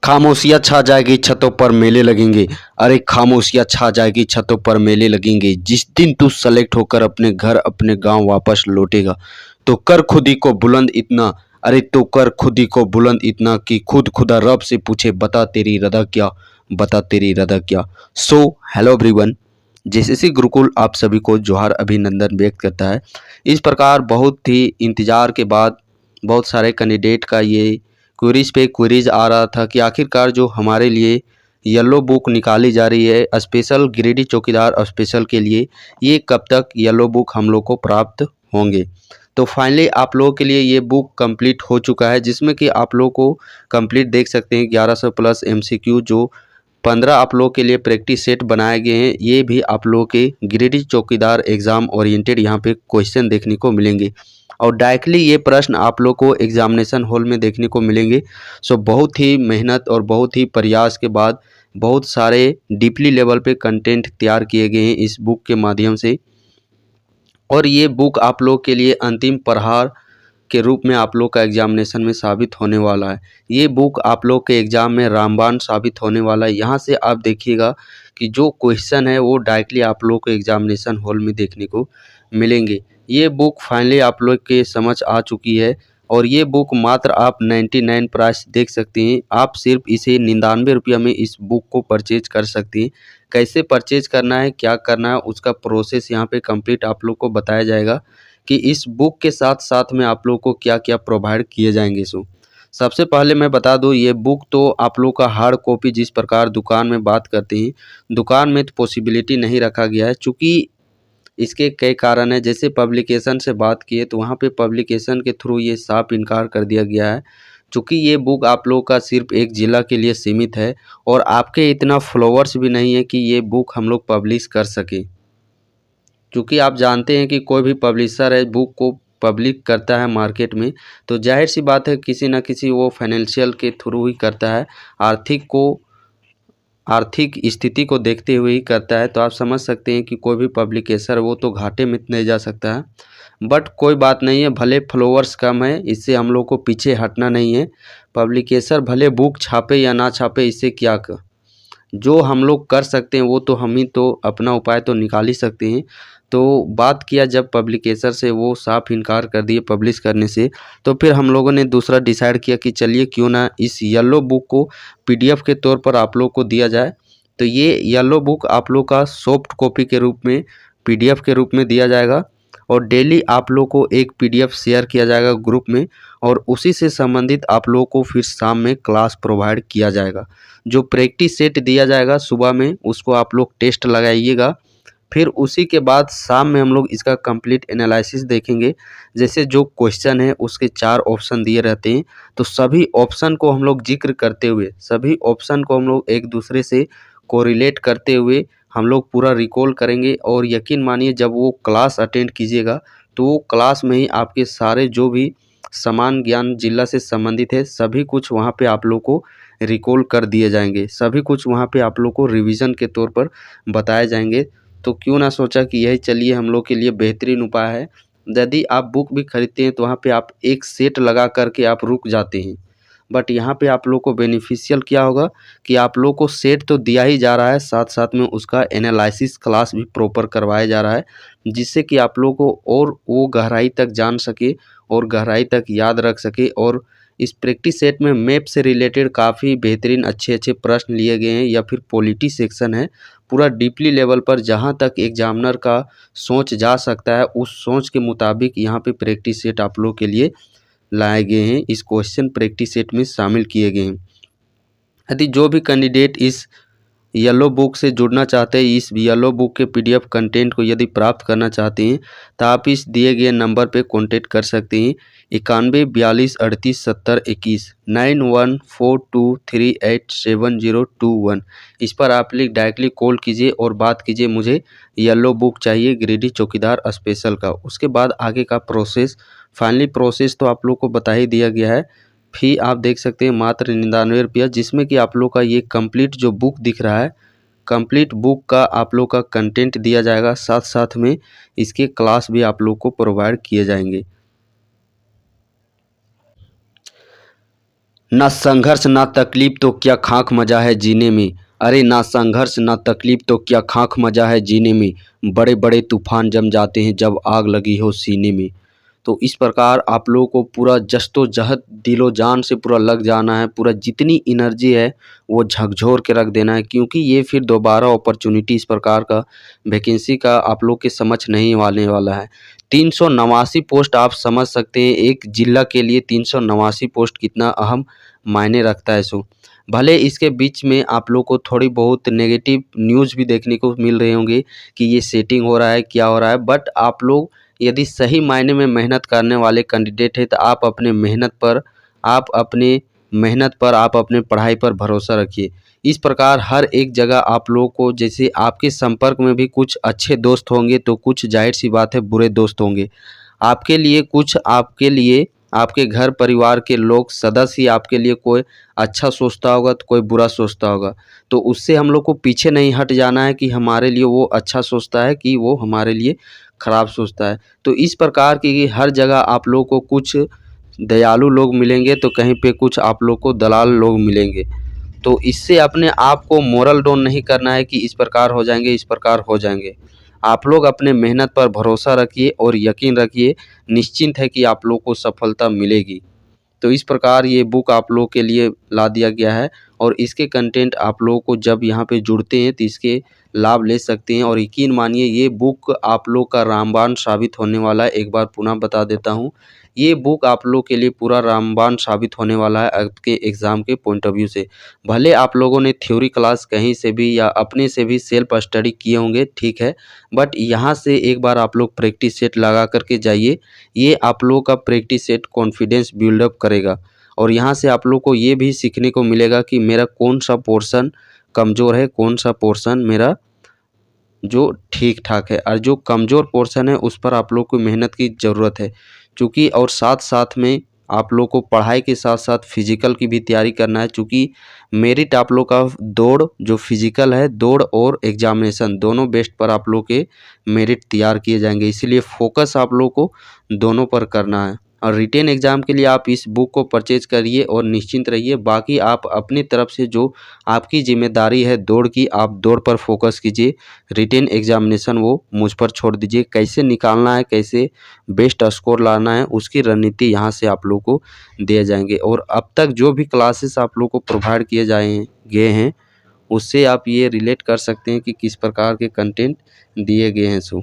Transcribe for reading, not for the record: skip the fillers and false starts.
खामोशियाँ छा जाएगी छतों पर मेले लगेंगे। अरे खामोशियाँ छा जाएगी छतों पर मेले लगेंगे। जिस दिन तू सेलेक्ट होकर अपने घर अपने गांव वापस लौटेगा तो कर खुद ही को बुलंद इतना, अरे तो कर खुद ही को बुलंद इतना कि खुद खुदा रब से पूछे बता तेरी रदा क्या, बता तेरी रदा क्या। So hello everyone, JCC Gurukul आप सभी को जोहार अभिनंदन व्यक्त करता है। इस प्रकार बहुत ही इंतज़ार के बाद बहुत सारे कैंडिडेट का ये क्वेरीज पे क्वेरीज आ रहा था कि आखिरकार जो हमारे लिए येलो बुक निकाली जा रही है स्पेशल गिरिडीह चौकीदार स्पेशल के लिए, ये कब तक येलो बुक हम लोग को प्राप्त होंगे। तो फाइनली आप लोगों के लिए ये बुक कंप्लीट हो चुका है, जिसमें कि आप लोग को कंप्लीट देख सकते हैं 1100 प्लस एमसीक्यू, जो 15 आप लोग के लिए प्रैक्टिस सेट बनाए गए हैं। ये भी आप लोगों के गिरिडीह चौकीदार एग्ज़ाम ओरिएंटेड यहाँ पे क्वेश्चन देखने को मिलेंगे और डायरेक्टली ये प्रश्न आप लोग को एग्जामिनेशन हॉल में देखने को मिलेंगे। सो बहुत ही मेहनत और बहुत ही प्रयास के बाद बहुत सारे डीपली लेवल पे कंटेंट तैयार किए गए हैं इस बुक के माध्यम से, और ये बुक आप लोग के लिए अंतिम प्रहार के रूप में आप लोग का एग्जामिनेशन में साबित होने वाला है। ये बुक आप लोग के एग्ज़ाम में रामबाण साबित होने वाला है। यहाँ से आप देखिएगा कि जो क्वेश्चन है वो डायरेक्टली आप लोग को एग्जामिनेशन हॉल में देखने को मिलेंगे। ये बुक फाइनली आप लोग के समझ आ चुकी है और ये बुक मात्र आप 99 प्राइस देख सकते हैं। आप सिर्फ इसे 99 रुपया में इस बुक को परचेज कर सकते हैं। कैसे परचेज करना है, क्या करना है, उसका प्रोसेस यहाँ पे कंप्लीट आप लोग को बताया जाएगा कि इस बुक के साथ साथ में आप लोग को क्या क्या प्रोवाइड किए जाएंगे। सो सबसे पहले मैं बता दूं, ये बुक तो आप लोग का हार्ड कॉपी जिस प्रकार दुकान में बात करते हैं, दुकान में तो पॉसिबिलिटी नहीं रखा गया है, चूँकि इसके कई कारण है। जैसे पब्लिकेशन से बात किए तो वहाँ पे पब्लिकेशन के थ्रू ये साफ इनकार कर दिया गया है, चूँकि ये बुक आप लोग का सिर्फ एक ज़िला के लिए सीमित है और आपके इतना फॉलोअर्स भी नहीं है कि ये बुक हम लोग पब्लिश कर सकें। क्योंकि आप जानते हैं कि कोई भी पब्लिशर है बुक को पब्लिक करता है मार्केट में, तो जाहिर सी बात है किसी न किसी वो फाइनेंशियल के थ्रू ही करता है, आर्थिक स्थिति को देखते हुए ही करता है। तो आप समझ सकते हैं कि कोई भी पब्लिकेशर वो तो घाटे में नहीं जा सकता है। बट कोई बात नहीं है, भले फॉलोअर्स कम है, इससे हम लोग को पीछे हटना नहीं है। पब्लिकेशर भले बुक छापे या ना छापे, इससे क्या कर, जो हम लोग कर सकते हैं वो तो हम ही तो अपना उपाय तो निकाल ही सकते हैं। तो बात किया जब पब्लिकेशर से, वो साफ इनकार कर दिए पब्लिश करने से, तो फिर हम लोगों ने दूसरा डिसाइड किया कि चलिए क्यों ना इस येलो बुक को पीडीएफ के तौर पर आप लोग को दिया जाए। तो ये येलो बुक आप लोग का सॉफ्ट कॉपी के रूप में पीडीएफ के रूप में दिया जाएगा और डेली आप लोग को एक पीडीएफ शेयर किया जाएगा ग्रुप में, और उसी से संबंधित आप लोगों को फिर शाम में क्लास प्रोवाइड किया जाएगा। जो प्रैक्टिस सेट दिया जाएगा सुबह में, उसको आप लोग टेस्ट लगाइएगा, फिर उसी के बाद शाम में हम लोग इसका कंप्लीट एनालिसिस देखेंगे। जैसे जो क्वेश्चन है उसके 4 ऑप्शन दिए रहते हैं, तो सभी ऑप्शन को हम लोग जिक्र करते हुए, सभी ऑप्शन को हम लोग एक दूसरे से कोरिलेट करते हुए हम लोग पूरा रिकॉल करेंगे। और यकीन मानिए जब वो क्लास अटेंड कीजिएगा तो वो क्लास में ही आपके सारे जो भी समान ज्ञान जिला से संबंधित है सभी कुछ वहाँ पे आप लोग को रिकॉल कर दिए जाएंगे, सभी कुछ वहाँ पे आप लोग को रिवीजन के तौर पर बताए जाएंगे। तो क्यों ना सोचा कि यही चलिए हम लोग के लिए बेहतरीन उपाय है। यदि आप बुक भी खरीदते हैं तो वहाँ पे आप एक सेट लगा करके आप रुक जाते हैं, बट यहाँ पे आप लोग को बेनिफिशियल क्या होगा कि आप लोग को सेट तो दिया ही जा रहा है, साथ साथ में उसका एनालिसिस क्लास भी प्रॉपर करवाया जा रहा है, जिससे कि आप लोग को और वो गहराई तक जान सके और गहराई तक याद रख सके। और इस प्रैक्टिस सेट में मैप से रिलेटेड काफ़ी बेहतरीन अच्छे अच्छे प्रश्न लिए गए हैं, या फिर पॉलिटी सेक्शन है पूरा डीपली लेवल पर, जहाँ तक एग्जामिनर का सोच जा सकता है उस सोच के मुताबिक यहाँ पे प्रैक्टिस सेट आप लोग के लिए लाए गए हैं, इस क्वेश्चन प्रैक्टिस सेट में शामिल किए गए हैं। यदि जो भी कैंडिडेट इस येलो बुक से जुड़ना चाहते हैं, इस येलो बुक के पीडीएफ कंटेंट को यदि प्राप्त करना चाहते हैं, तो आप इस दिए गए नंबर पे कांटेक्ट कर सकते हैं 9142387021 9142387021। इस पर आप डायरेक्टली कॉल कीजिए और बात कीजिए मुझे येलो बुक चाहिए गिरिडीह चौकीदार स्पेशल का। उसके बाद आगे का प्रोसेस, फाइनली प्रोसेस तो आप लोग को बता ही दिया गया है। फी आप देख सकते हैं मात्र 99 रुपया, जिसमें कि आप लोग का ये कंप्लीट जो बुक दिख रहा है, कंप्लीट बुक का आप लोग का कंटेंट दिया जाएगा, साथ साथ में इसके क्लास भी आप लोग को प्रोवाइड किए जाएंगे। ना संघर्ष ना तकलीफ तो क्या खाक मजा है जीने में। अरे ना संघर्ष ना तकलीफ तो क्या खाक मजा है जीने में। बड़े बड़े तूफान जम जाते हैं जब आग लगी हो सीने में। तो इस प्रकार आप लोगों को पूरा जस्तोजहद दिलो जान से पूरा लग जाना है, पूरा जितनी एनर्जी है वो झकझोर के रख देना है, क्योंकि ये फिर दोबारा अपॉर्चुनिटी इस प्रकार का वैकेंसी का आप लोग के समझ नहीं आने वाला है। 389 पोस्ट आप समझ सकते हैं, एक जिला के लिए 389 पोस्ट कितना अहम मायने रखता है। सो भले इसके बीच में आप लोग को थोड़ी बहुत नेगेटिव न्यूज़ भी देखने को मिल रहे होंगे कि ये सेटिंग हो रहा है, क्या हो रहा है, बट आप लोग यदि सही मायने में मेहनत करने वाले कैंडिडेट हैं तो आप अपने मेहनत पर आप अपने पढ़ाई पर भरोसा रखिए। इस प्रकार हर एक जगह आप लोगों को, जैसे आपके संपर्क में भी कुछ अच्छे दोस्त होंगे तो कुछ जाहिर सी बात है बुरे दोस्त होंगे। आपके लिए आपके घर परिवार के लोग सदस्य ही आपके लिए कोई अच्छा सोचता होगा तो कोई बुरा सोचता होगा। तो उससे हम लोग को पीछे नहीं हट जाना है कि हमारे लिए वो अच्छा सोचता है कि वो हमारे लिए ख़राब सोचता है। तो इस प्रकार की हर जगह आप लोग को कुछ दयालु लोग मिलेंगे तो कहीं पे कुछ आप लोग को दलाल लोग मिलेंगे। तो इससे अपने आप को मोरल डाउन नहीं करना है कि इस प्रकार हो जाएंगे, इस प्रकार हो जाएंगे। आप लोग अपने मेहनत पर भरोसा रखिए और यकीन रखिए, निश्चिंत है कि आप लोग को सफलता मिलेगी। तो इस प्रकार ये बुक आप लोग के लिए ला दिया गया है और इसके कंटेंट आप लोगों को जब यहाँ पे जुड़ते हैं तो इसके लाभ ले सकते हैं। और यकीन मानिए ये बुक आप लोग का रामबाण साबित होने वाला है। एक बार पुनः बता देता हूँ, ये बुक आप लोग के लिए पूरा रामबाण साबित होने वाला है आपके एग्ज़ाम के पॉइंट ऑफ व्यू से। भले आप लोगों ने थ्योरी क्लास कहीं से भी या अपने से भी सेल्फ स्टडी किए होंगे, ठीक है, बट यहाँ से एक बार आप लोग प्रैक्टिस सेट लगा करके जाइए। ये आप लोगों का प्रैक्टिस सेट कॉन्फिडेंस बिल्डअप करेगा और यहाँ से आप लोग को ये भी सीखने को मिलेगा कि मेरा कौन सा पोर्शन कमज़ोर है, कौन सा पोर्शन मेरा जो ठीक ठाक है, और जो कमज़ोर पोर्शन है उस पर आप लोग को मेहनत की ज़रूरत है। चूँकि और साथ साथ में आप लोग को पढ़ाई के साथ साथ फिज़िकल की भी तैयारी करना है, चूँकि मेरिट आप लोग का दौड़ जो फिज़िकल है, दौड़ और एग्जामिनेशन दोनों बेस्ट पर आप लोग के मेरिट तैयार किए जाएंगे। इसीलिए फोकस आप लोग को दोनों पर करना है। और रिटेन एग्ज़ाम के लिए आप इस बुक को परचेज करिए और निश्चिंत रहिए। बाकी आप अपनी तरफ से जो आपकी जिम्मेदारी है दौड़ की, आप दौड़ पर फोकस कीजिए। रिटेन एग्जामिनेशन वो मुझ पर छोड़ दीजिए। कैसे निकालना है, कैसे बेस्ट स्कोर लाना है, उसकी रणनीति यहाँ से आप लोग को दिए जाएंगे। और अब तक जो भी क्लासेस आप लोग को प्रोवाइड किए गए हैं उससे आप ये रिलेट कर सकते हैं कि किस प्रकार के कंटेंट दिए गए हैं। सो